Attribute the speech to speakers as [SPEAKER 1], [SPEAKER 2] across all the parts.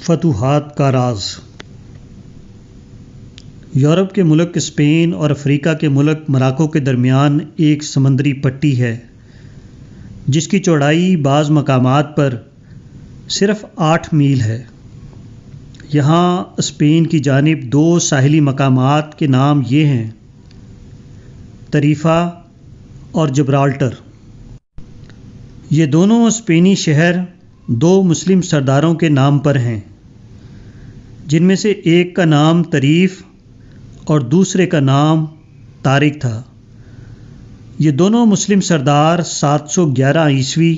[SPEAKER 1] فتوحات کا راز۔ یورپ کے ملک اسپین اور افریقہ کے ملک موراکو کے درمیان ایک سمندری پٹی ہے جس کی چوڑائی بعض مقامات پر صرف 8 میل ہے۔ یہاں اسپین کی جانب 2 ساحلی مقامات کے نام یہ ہیں: طریفہ اور جبرالٹر۔ یہ دونوں اسپینی شہر 2 مسلم سرداروں کے نام پر ہیں، جن میں سے ایک کا نام طریف اور دوسرے کا نام طارق تھا۔ یہ دونوں مسلم سردار 711 عیسوی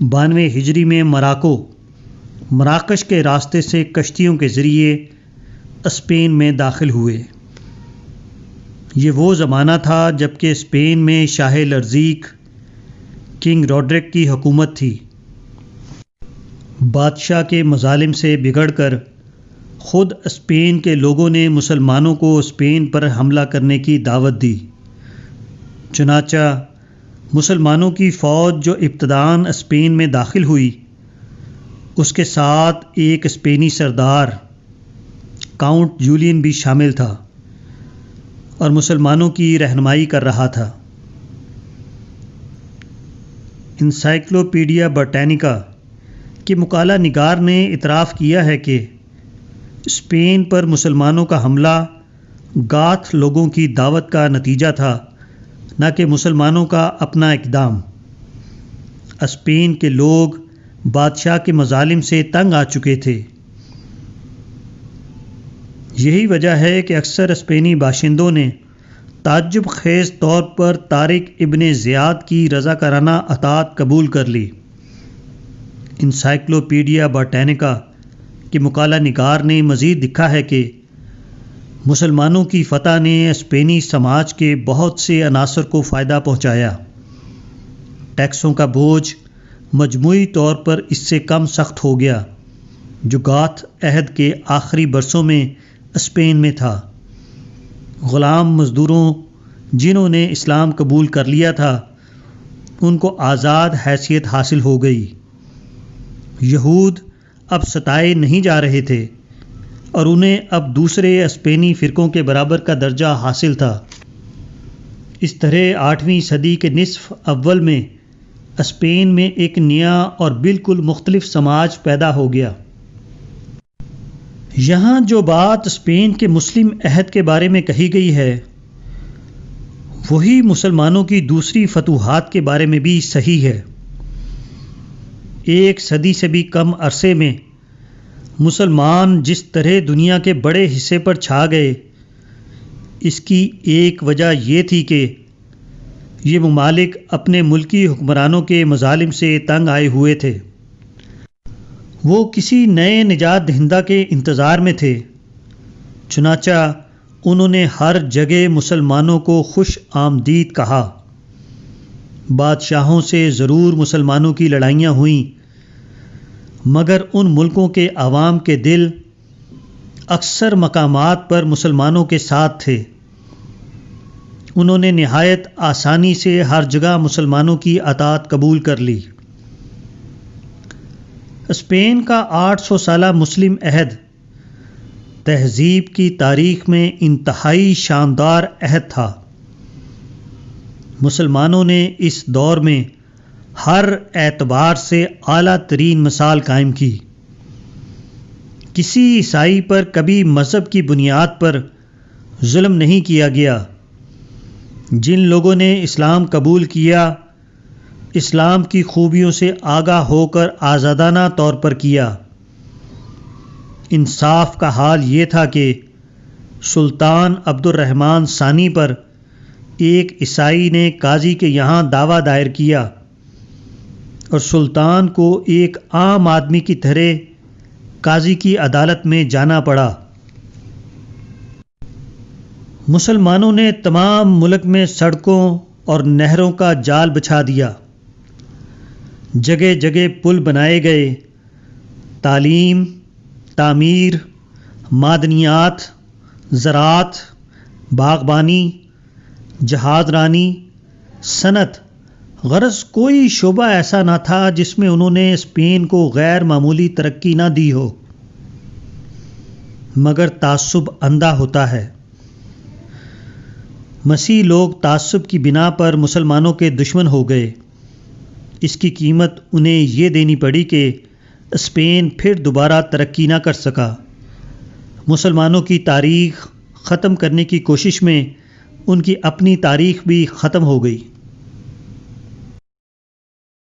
[SPEAKER 1] 92 ہجری میں مراکش کے راستے سے کشتیوں کے ذریعے اسپین میں داخل ہوئے۔ یہ وہ زمانہ تھا جب کہ اسپین میں شاہ لرزیق کنگ روڈرک کی حکومت تھی۔ بادشاہ کے مظالم سے بگڑ کر خود اسپین کے لوگوں نے مسلمانوں کو اسپین پر حملہ کرنے کی دعوت دی۔ چنانچہ مسلمانوں کی فوج جو ابتداً اسپین میں داخل ہوئی، اس کے ساتھ ایک اسپینی سردار کاؤنٹ جولین بھی شامل تھا اور مسلمانوں کی رہنمائی کر رہا تھا۔ انسائکلوپیڈیا برٹانیکا کے مقالہ نگار نے اعتراف کیا ہے کہ اسپین پر مسلمانوں کا حملہ گاتھ لوگوں کی دعوت کا نتیجہ تھا، نہ کہ مسلمانوں کا اپنا اقدام۔ اسپین کے لوگ بادشاہ کے مظالم سے تنگ آ چکے تھے۔ یہی وجہ ہے کہ اکثر اسپینی باشندوں نے تعجب خیز طور پر طارق ابن زیاد کی رضاکارانہ اطاعت قبول کر لی۔ انسائکلوپیڈیا برٹانیکا کے مقالہ نگار نے مزید لکھا ہے کہ مسلمانوں کی فتح نے اسپینی سماج کے بہت سے عناصر کو فائدہ پہنچایا۔ ٹیکسوں کا بوجھ مجموعی طور پر اس سے کم سخت ہو گیا جو گاتھ عہد کے آخری برسوں میں اسپین میں تھا۔ غلام مزدوروں جنہوں نے اسلام قبول کر لیا تھا، ان کو آزاد حیثیت حاصل ہو گئی۔ یہود اب ستائے نہیں جا رہے تھے اور انہیں اب دوسرے اسپینی فرقوں کے برابر کا درجہ حاصل تھا۔ اس طرح 8ویں صدی کے نصف اول میں اسپین میں ایک نیا اور بالکل مختلف سماج پیدا ہو گیا۔ یہاں جو بات اسپین کے مسلم عہد کے بارے میں کہی گئی ہے، وہی مسلمانوں کی دوسری فتوحات کے بارے میں بھی صحیح ہے۔ 1 صدی سے بھی کم عرصے میں مسلمان جس طرح دنیا کے بڑے حصے پر چھا گئے، اس کی ایک وجہ یہ تھی کہ یہ ممالک اپنے ملکی حکمرانوں کے مظالم سے تنگ آئے ہوئے تھے۔ وہ کسی نئے نجات دہندہ کے انتظار میں تھے، چنانچہ انہوں نے ہر جگہ مسلمانوں کو خوش آمدید کہا۔ بادشاہوں سے ضرور مسلمانوں کی لڑائیاں ہوئیں، مگر ان ملکوں کے عوام کے دل اکثر مقامات پر مسلمانوں کے ساتھ تھے۔ انہوں نے نہایت آسانی سے ہر جگہ مسلمانوں کی اطاعت قبول کر لی۔ اسپین کا 800 سالہ مسلم عہد تہذیب کی تاریخ میں انتہائی شاندار عہد تھا۔ مسلمانوں نے اس دور میں ہر اعتبار سے اعلیٰ ترین مثال قائم کی۔ کسی عیسائی پر کبھی مذہب کی بنیاد پر ظلم نہیں کیا گیا۔ جن لوگوں نے اسلام قبول کیا، اسلام کی خوبیوں سے آگاہ ہو کر آزادانہ طور پر کیا۔ انصاف کا حال یہ تھا کہ سلطان عبد الرحمن ثانی پر ایک عیسائی نے قاضی کے یہاں دعویٰ دائر کیا اور سلطان کو ایک عام آدمی کی طرح قاضی کی عدالت میں جانا پڑا۔ مسلمانوں نے تمام ملک میں سڑکوں اور نہروں کا جال بچھا دیا۔ جگہ جگہ پل بنائے گئے۔ تعلیم، تعمیر، معدنیات، زراعت، باغبانی، جہاز رانی، صنعت، غرض کوئی شعبہ ایسا نہ تھا جس میں انہوں نے اسپین کو غیر معمولی ترقی نہ دی ہو، مگر تعصب اندھا ہوتا ہے۔ مسیح لوگ تعصب کی بنا پر مسلمانوں کے دشمن ہو گئے۔ اس کی قیمت انہیں یہ دینی پڑی کہ اسپین پھر دوبارہ ترقی نہ کر سکا۔ مسلمانوں کی تاریخ ختم کرنے کی کوشش میں ان کی اپنی تاریخ بھی ختم ہو گئی۔